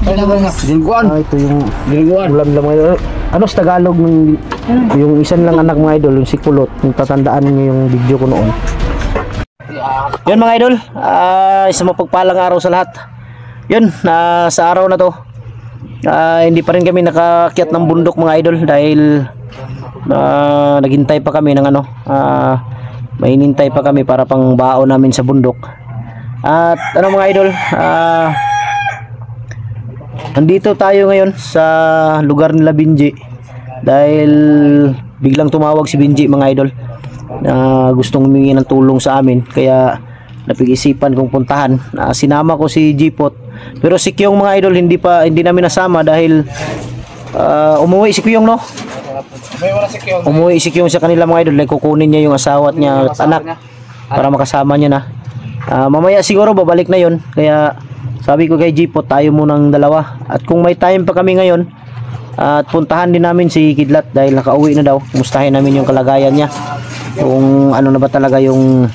Diliguan. Ito yung Diliguan. ulam lang mga idol. Ano sa Tagalog ng yung isan lang anak mga idol, yung si Kulot, yung tatandaan niyo yung video ko noon. Yun mga idol, isang mapagpalang araw sa lahat. Yun, sa araw na to, hindi pa rin kami nakakyat ng bundok mga idol dahil naghintay pa kami ng mainintay pa kami para pang baon namin sa bundok. At ano mga idol, nandito tayo ngayon sa lugar nila Binji dahil biglang tumawag si Binji mga idol na gustong humingi ng tulong sa amin, kaya napag-isipan kong puntahan. Sinama ko si Jipot, pero si Kyong mga idol hindi namin nasama dahil umuwi si Kyong, no? Umuwi si Kyong sa kanila mga idol, kukunin niya yung asawa at niya at anak para makasama niya na. Mamaya siguro babalik na yon, kaya sabi ko kay Jipot tayo munang dalawa, at kung may time pa kami ngayon at puntahan din namin si Kidlat dahil nakauwi na daw. Kumustahin namin yung kalagayan niya, kung ano na ba talaga yung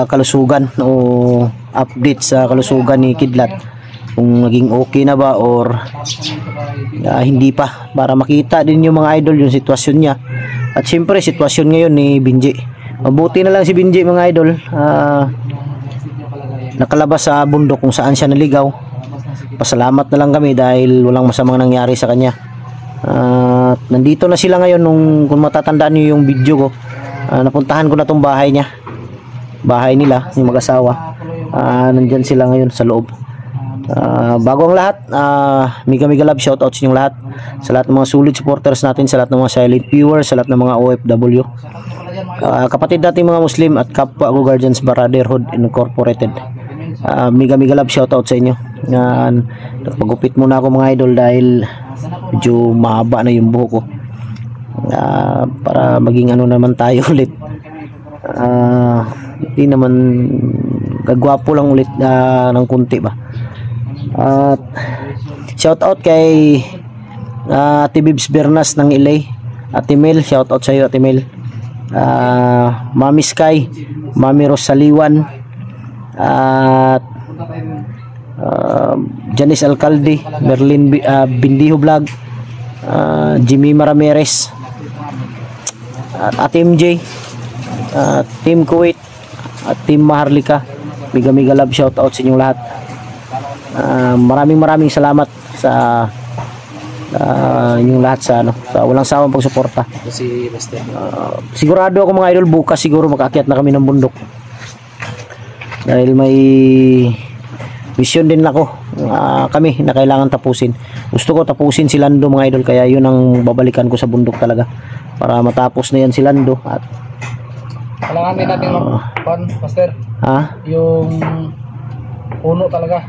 kalusugan o update sa kalusugan ni Kidlat, kung naging okay na ba or hindi pa, para makita din yung mga idol yung sitwasyon niya at syempre sitwasyon ngayon ni Binji. Mabuti na lang si Binji mga idol, nakalabas sa bundok kung saan siya naligaw. Pasalamat na lang kami dahil walang masamang nangyari sa kanya. Nandito na sila ngayon. Kung matatandaan niyo yung video ko, napuntahan ko na tong bahay niya, bahay nila, yung mag-asawa. Nandyan sila ngayon sa loob. Bago ang lahat, mega love shoutout sa inyong lahat, sa lahat ng mga solid supporters natin, sa lahat ng mga silent viewers, sa lahat ng mga OFW, kapatid natin mga Muslim at kapwa ko Guardians Brotherhood Incorporated. Mega love shoutout sa inyo. Nagpagupit muna ako mga idol dahil medyo mahaba na yung buhok ko, para maging ano naman tayo ulit, hindi naman gagwapo lang ulit ng kunti ba. At shoutout kay Ate Bibs Bernas ng LA, Ate Mel, shoutout sa iyo Ate Mel. Mami Sky, Mami Rosaliwan, at Janice Alcalde, Merlin Bindiho Vlog, Jimmy Ramirez, at Ate MJ, Team Kuwait, at Team Maharlika. Mega love shoutout sa inyong lahat. Maraming salamat sa inyong lahat sa walang sawang pagsuporta. Sigurado ako mga idol, bukas siguro makaakyat na kami ng bundok dahil may mission din ako kami na kailangan tapusin. Gusto ko tapusin si Lando mga idol, kaya yun ang babalikan ko sa bundok talaga, para matapos na yan si Lando. At kailangan din natin Master, yung puno talaga,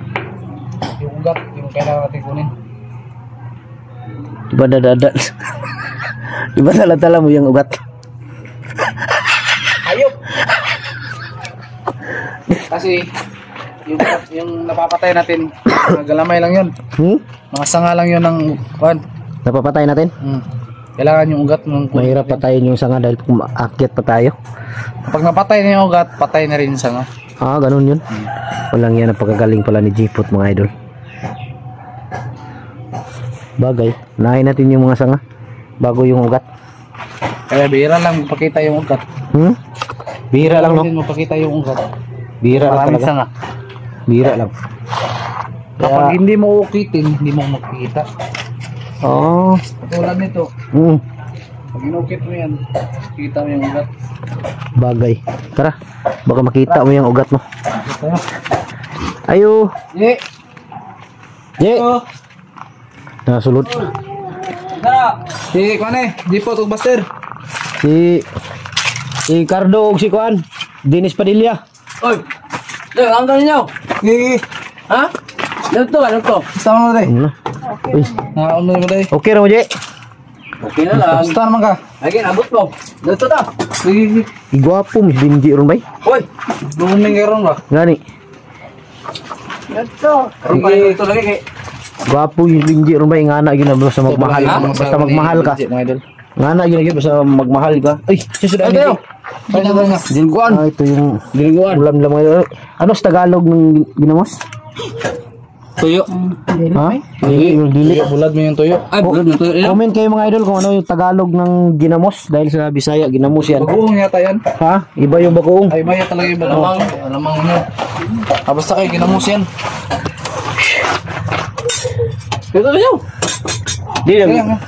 yung ugat, yung kailangan natin kunin. Diba diba dala mo yung ugat? Ayop! Kasi yung napapatay natin, galamay lang yun. Mga sanga lang yun ng napapatay natin? Kailangan yung ugat. Mahirap patayin yung sanga dahil aakyat pa tayo. Pag napatay na yung ugat, patay na rin yung sanga. Ganun yun. Walang yan ang pagkagaling pala ni Jipot mga idol. Bagay, nahin natin yung mga sanga bago yung ugat. Kaya bihira lang mapakita yung ugat. Bihira lang, no? Mapakita yung ugat. Bihira lang talaga. Sanga. Bihira lang. Kapag hindi mo ukitin, hindi mo makikita. Tulad nito. Pag inukit mo yan, kita mo yung ugat. Bagay. Tara, baka makita mo yung ugat mo. Ayo. Ye. Nasulod. Si Kwane, Jipot ug Buster. Si Cardo ug si Kuan, Dennis Padilla. Oy. Ang ninyo. Ha? Dito. Sama mo dai. Uy. Ano mo dai? Okay ra mo, Je. Okay na lang. Basta naman ka. Lagi abot mo. Dito ta. Igwapo mo Binji ron bay. Hoy. Luming garon ba? Ngani. Dito. Ito lagi kay gwapo yung Binji ron bay, ngana gyud na basta magmahal. Basta magmahal ka. Ngana gyud basta magmahal ka. Ay, susunod na. Diliguan. Ito yung diliguan. ulam lang mga. Ano sa Tagalog ng ginamos? Tuyo. Ha? Dili. Bulag mo yung tuyo. Ay, bulad ng tuyo. Comment kayo mga idol kung ano yung Tagalog ng ginamos dahil sa Bisaya ginamos yan. Bagoong yata yan. Ha? Iba yung bagoong. Ay, maya talaga yung balamang. Alamang nyo. Basta kayo, ginamos yan. Ito na yun. Di,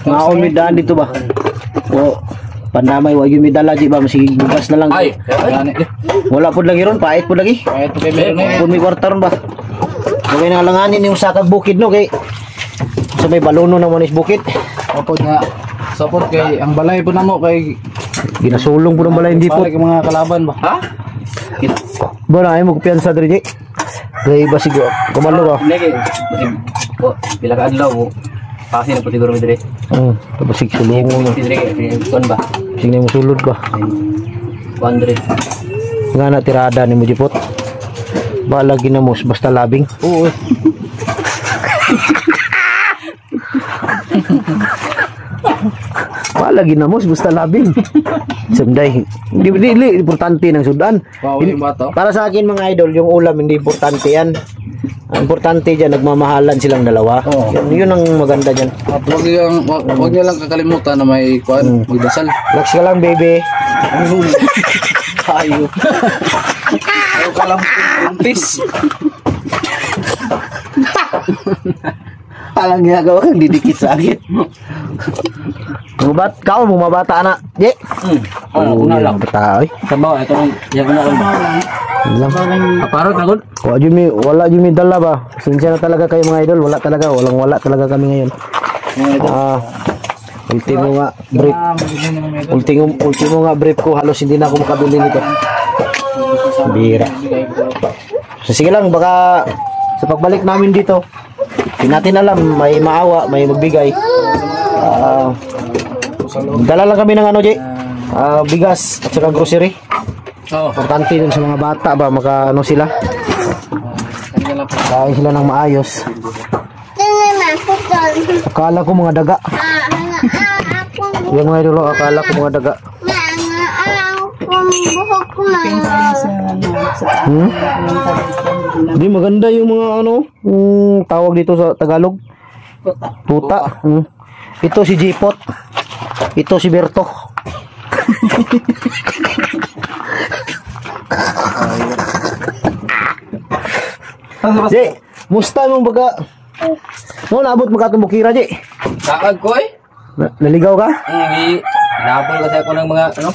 mga umidaan dito ba? O, pandamay, wag yung midala di ba? Masig bugas na lang. Ay. Wala po lagi ron, pait po lagi. Kahit kayo meron na yan. Kung may kwarta ron ba? Huwag na langanin yung sakag bukid no, kay sa may balono naman is bukid. Kapag nga, sapot kay, ang balay po na mo kay, Ginasulong po ng balay hindi po. balik yung mga kalaban ba? Ha? Ba na, ay mo kupiyansa diri, kay basig kumalo ba? Lagi. Oh, pila ka adlaw mo. Pasi na po siguro mi dire. Basig sulong mo. Dire kon ba? Basig na mo sulod ba? 100. Nga na tirada ni mo jipot. Bala ginamos basta labing. Oo. Bala ginamos basta labing. Sunday. Hindi importante ng sudan. Wow, yung bato. Para sa akin mga idol, yung ulam hindi importante yan. Ang importante dyan, nagmamahalan silang dalawa. Oo. Yun ang maganda dyan. At wag niyo lang kakalimutan na may kuan, magdasal. Relax ka lang, baby. Ayaw. Ayaw ka lang puntis. Alang ginagawa kang didikit sa akin. Gubat, kau mo mabata na. Je. Una lang. Bata, oy. Sabaw, ito lang. Yan na kon. Aparot na kon. Wala jumi dala ba? Sinsya na talaga kayo mga idol. Wala talaga kami ngayon. Ultimo nga brief. Ultimo nga brief ko, halos hindi na ako makabili nito. Bira. So, sige lang, baka sa pagbalik namin dito, hindi natin alam, may maawa, may magbigay. Dala lang kami ng ano, Jay? Bigas at saka grocery. Oh. Importante dun sa mga bata ba, maka ano sila. Kain sila ng maayos. Akala ko mga daga. Yung mga idol, akala ko mga daga. Hindi maganda yung mga ano, tawag dito sa Tagalog. Tuta. Ito si Jipot. Ito si Berto. Di, musta mong baga? No, naabot mga tumukira, Di. Sakag ko eh. Naligaw ka? Hindi. Hinapon kasi ako ng mga ano.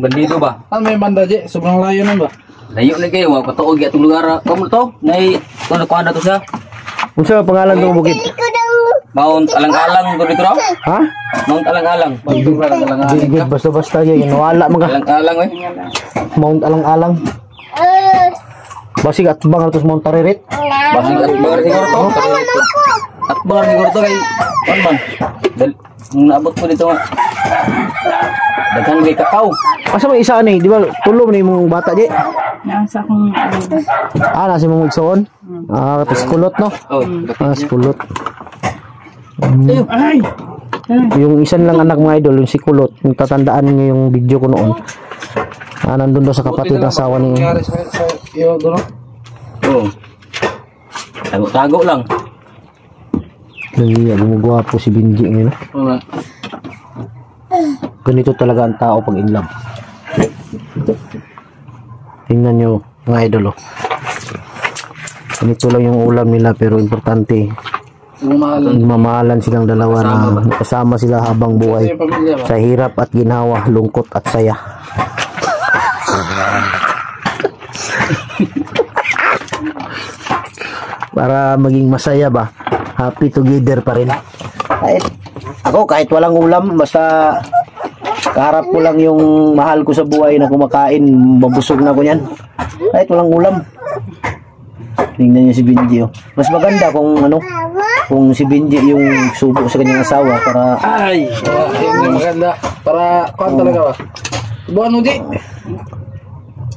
Bandido ba? Ano may banda, Je? Sobrang layo nun ba? Layo na kayo, wag patuog ya itong lugar. Kamu to? Nay, to nakuha na to siya. Unsa ang pangalan ng bukid? Mount Alang-alang to dito raw. Ha? Mount Alang-alang. Gigit basta-basta yan. Nawala mga Alang-alang eh. Mount Alang-alang. Basig at bang atos Mount Taririt. Basig at bagar siguro to. At bagar siguro to kay kon man. Nung naabot ko dito nga. Daghang kay kakao. Asa may isa ni, di ba? Tulo ni mong bata di. Nasa akong Nasa mong igsoon. Tapos kulot no. Oh. Kulot. ay. Yung isan lang anak mga idol, yung si Kulot, yung tatandaan niyo yung video ko noon. Nandun daw sa kapatid ng asawa ni. Nangyari sa iyo doon. Oh. Tago-tago lang. Dali, gumagwapo si Benji ngayon. Wala. Ganito talaga ang tao pag in love. Tingnan nyo mga idol oh. Ganito lang yung ulam nila pero importante. Mamahalan silang dalawa na kasama sila habang buhay. Sa hirap at ginawa, lungkot at saya. Para maging masaya ba? Happy together pa rin. Kahit walang ulam, basta kaharap ko lang yung mahal ko sa buhay na kumakain, mabusog na ko yan. Kahit walang ulam. Tingnan niyo si Benji oh. Mas maganda kung ano, kung si Benji yung subo sa kanyang asawa para Ay. Yung maganda. Para kuan talaga ba? Buwan mo di.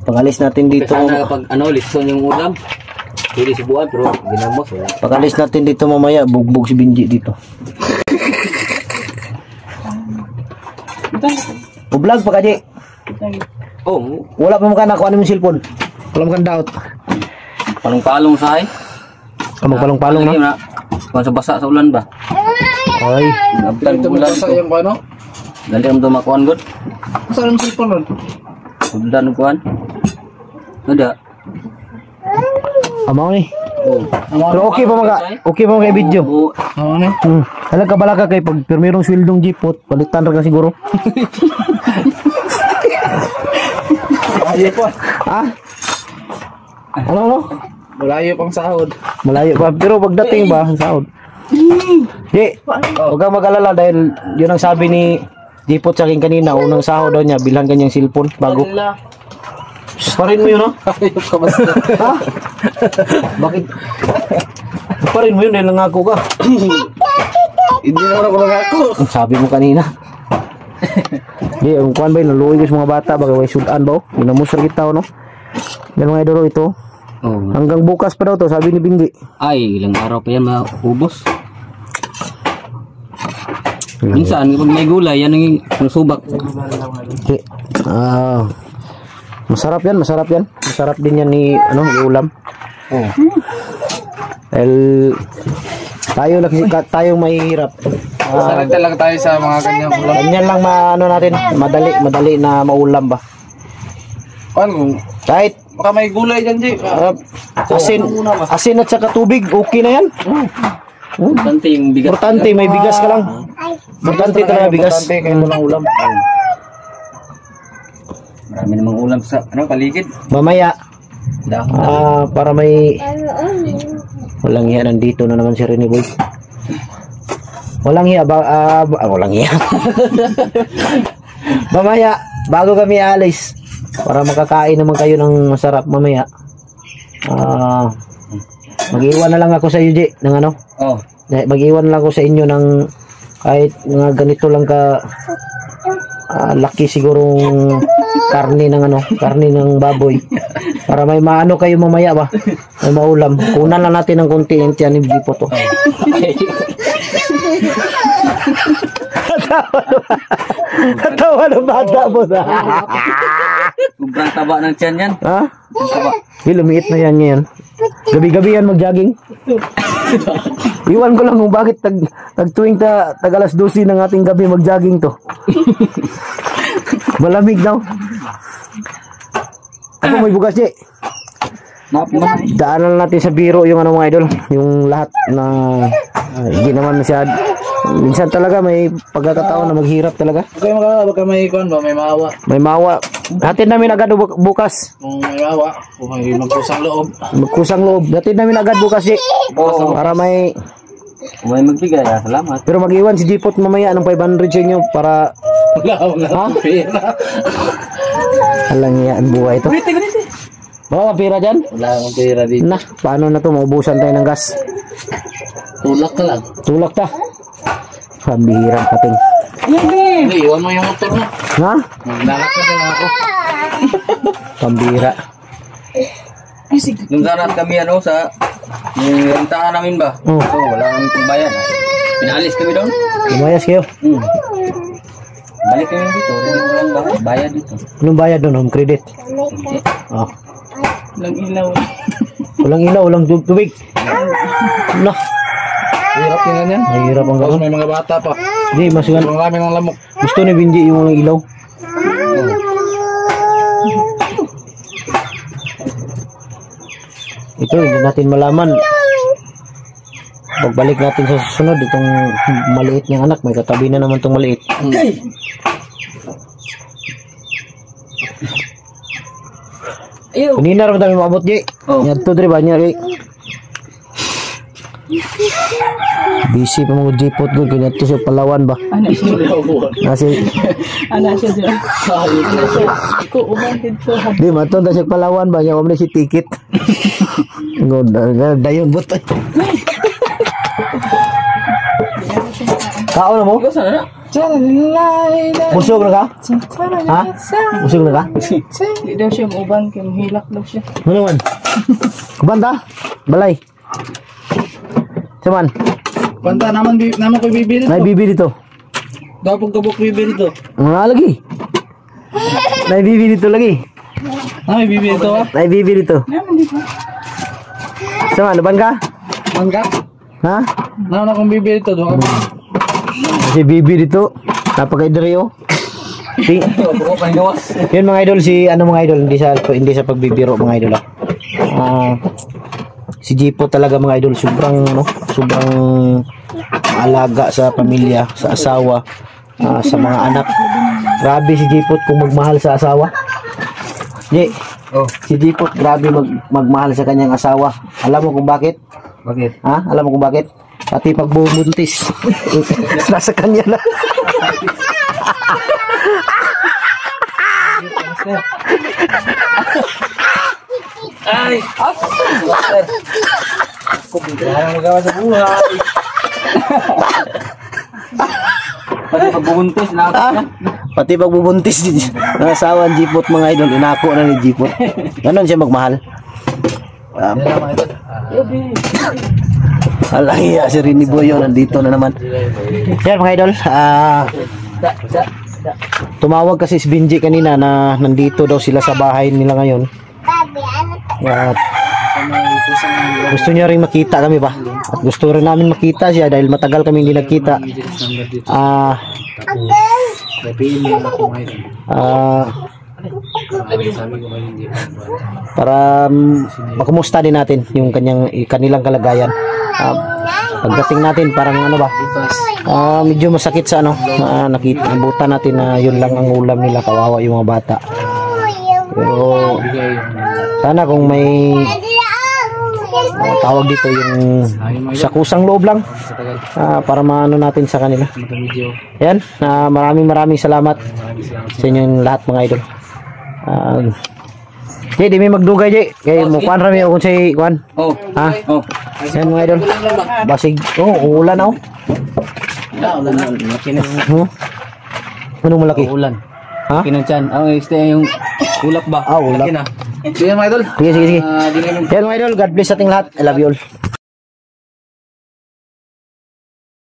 pag-alis natin dito. Sana kapag ano, lison yung ulam. Hindi subuan pero ginamos wala. Pag-alis natin dito mamaya, bugbog si Benji dito. O-vlog pa kaji. Oh, Wala pa mukha na kung ano yung cellphone. Wala mukha daot. palong-palong sa ay. Palong-palong na. Kung sa basa sa ulan ba? Ay, Nabtan Ito mo ulan sa ko. yung ano? Dali ang dumakuan gud. Saan ang cellphone nun? Ulan kuan. Ada. amaw ni. Oh. Pero okay pa mga video. Oo. Ano? Halag ka bala ka kay pag pirmirong swildong jipot, palitan ra ka siguro. Malayo pa. Ah? Ano? Malayo pang sahod. Malayo pa. Pero pagdating ba, ang sahod. Di, huwag kang mag-alala dahil yun ang sabi ni Jipot sa akin kanina, unang sahod daw niya, bilhan kanyang cellphone bago. Parin mo yun, no? Ayaw ka basta. Ha? Bakit? Parin mo yun dahil nangako ka. Hindi naman ako ako. Sabi mo kanina. Di, ang kuhan ba yun, naluwi ko sa mga bata, baga may sudan ba? Minamusar kita, no? Yan mga idolo ito. Oh. Hanggang bukas pa daw to, sabi ni Bindi. Ay, ilang araw pa yan maubos. Minsan, pag may gulay, yan ang subak. Okay. Masarap yan. Masarap din yan ni ulam. Oh. Dahil tayo mahihirap. Sarap lang tayo sa mga ganyang ulam. Ganyan lang natin, madali na maulam ba. Ano? Kahit Baka may gulay dyan, Jay. asin at saka tubig, okay na yan. Importante yung bigat. Importante, may bigas ka lang. Importante talaga bigas. Importante kayo ng ulam. Marami namang ulam sa paligid. Mamaya, Dahon. para may walang hiya, nandito na naman si Rene Boy. Walang hiya walang hiya. Mamaya bago kami alis para makakain naman kayo ng masarap mamaya, mag-iwan na lang ako sa iyo, ng ano, Oh. mag-iwan lang ako sa inyo ng kahit mga ganito lang ka laki sigurong karne ng baboy para may maano kayo mamaya ba, may maulam. Kunan lang natin ng konti yung tiyan ni Jipot to. Katawa ng bata mo na. Sobrang taba ng tiyan yan. Ha? Lumiit na yan ngayon. Gabi-gabi yan mag-jogging. Iwan ko lang kung bakit tuwing tag alas 12 ng ating gabi mag-jogging to. Malamig daw. Ako may bukas, Jay. Daanan natin sa biro yung mga idol, yung lahat na hindi naman masyad. Minsan talaga may pagkakataon na maghirap talaga. Baka may kuhan ba? May maawa. May mawa. Hatid namin agad bukas. Kung may maawa, kung may magkusang loob. Magkusang loob. Hatid namin agad bukas, Jay. Para may... Kung may magbigay, salamat. Pero mag-iwan si Jipot mamaya ng 500 sa inyo para... Wala. Pera. Alang yan buhay ito. Baka pera dyan? Wala akong pera dito. Na, paano na to? Maubusan tayo ng gas. Tulak ka lang. Tulak ta. Pambihirang pating. Hindi, iwan mo yung motor mo. Ha? Nalak ka lang ako. Pambihira. Nung sanat kami sa yung rentahan namin ba? Oh. So, wala kami pagbayad. Pinalis kami doon. Lumayas kayo. Balik kami dito. Walang bayad dito. Anong bayad doon? Home credit? Oh. Walang ilaw. Walang ilaw, walang tubig. Na, Hirap yung ganyan. mahirap ang Tapos gano'n. may mga bata pa. Hindi, mas Ang rami ng lamok. gusto ni Binji yung walang ilaw. Ito, hindi natin malaman. Pagbalik natin sa susunod, itong maliit niyang anak, may katabi na naman itong maliit. Kanina rin kami maabot, Jay. Oh. Yan to, Dre, ba niya, Jay? Busy pa mga Jipot ko, kanya to sa Palawan ba? Kasi, di maton ta sa Palawan ba, niya si ticket. Dayon bot. Kao na mo? Busog na ka? Ha? Busog na ka? Hindi daw siya mauban, kaya mahilak daw siya. Ano man? Kubanta? Balay? Saman? Panta naman ko bibili Nay to. bibi dito. Dapat kabuk bibili to. Mga lagi. Nay bibi dito lagi. May bibili to ah. Nay bibi dito. Saman, laban ka? Mangga? Ha? Nauna kong bibili ito. Doon kami. Si Bibi dito. Napaka-idri oh. Buko panigawas. Yun mga idol, si ano mga idol, hindi sa pagbibiro mga idol. Si Jipo talaga mga idol, sobrang alaga sa pamilya, sa asawa, sa mga anak. Grabe si Jipot kung magmahal sa asawa. Si Jipot grabe magmahal sa kanyang asawa. Alam mo kung bakit? Bakit? Ha? Alam mo kung bakit? Pati pag bubuntis nasa kanya na. Ay! Parang magawa sa buhay. Pati pagbubuntis, nakakot niya. Pati pag bubuntis ng asawa ng Jipot mga idol, inako na ni Jipot. Ganon siya magmahal. Yan lang mga idol. Alahiya si Rini Boyo, nandito na naman. Yan mga idol, tumawag kasi si Benji kanina na nandito daw sila sa bahay nila ngayon. At gusto niya rin makita kami pa. At gusto rin namin makita siya dahil matagal kami hindi nagkita. Para makumusta din natin yung kanilang kalagayan. Pagdating natin parang ano ba, medyo masakit sa ano, nabutan natin na yun lang ang ulam nila, kawawa yung mga bata. Pero sana kung may tawag dito yung sa kusang loob lang, para maano natin sa kanila. Ayan, maraming salamat sa inyong lahat mga idol. Jay, di may magdugay Jay. Kaya mo kuan rami ako sa kuan. Oh. Ha? Oh. Ayan mga idol. Basig. Ulan oh. Anong malaki? Ulan. Ha? Kinunchan. Yung ulap ba? Ulap. Laki na. Sige mga idol. Sige. Di namin Ayan mga idol, God bless sa ating lahat. I love you all.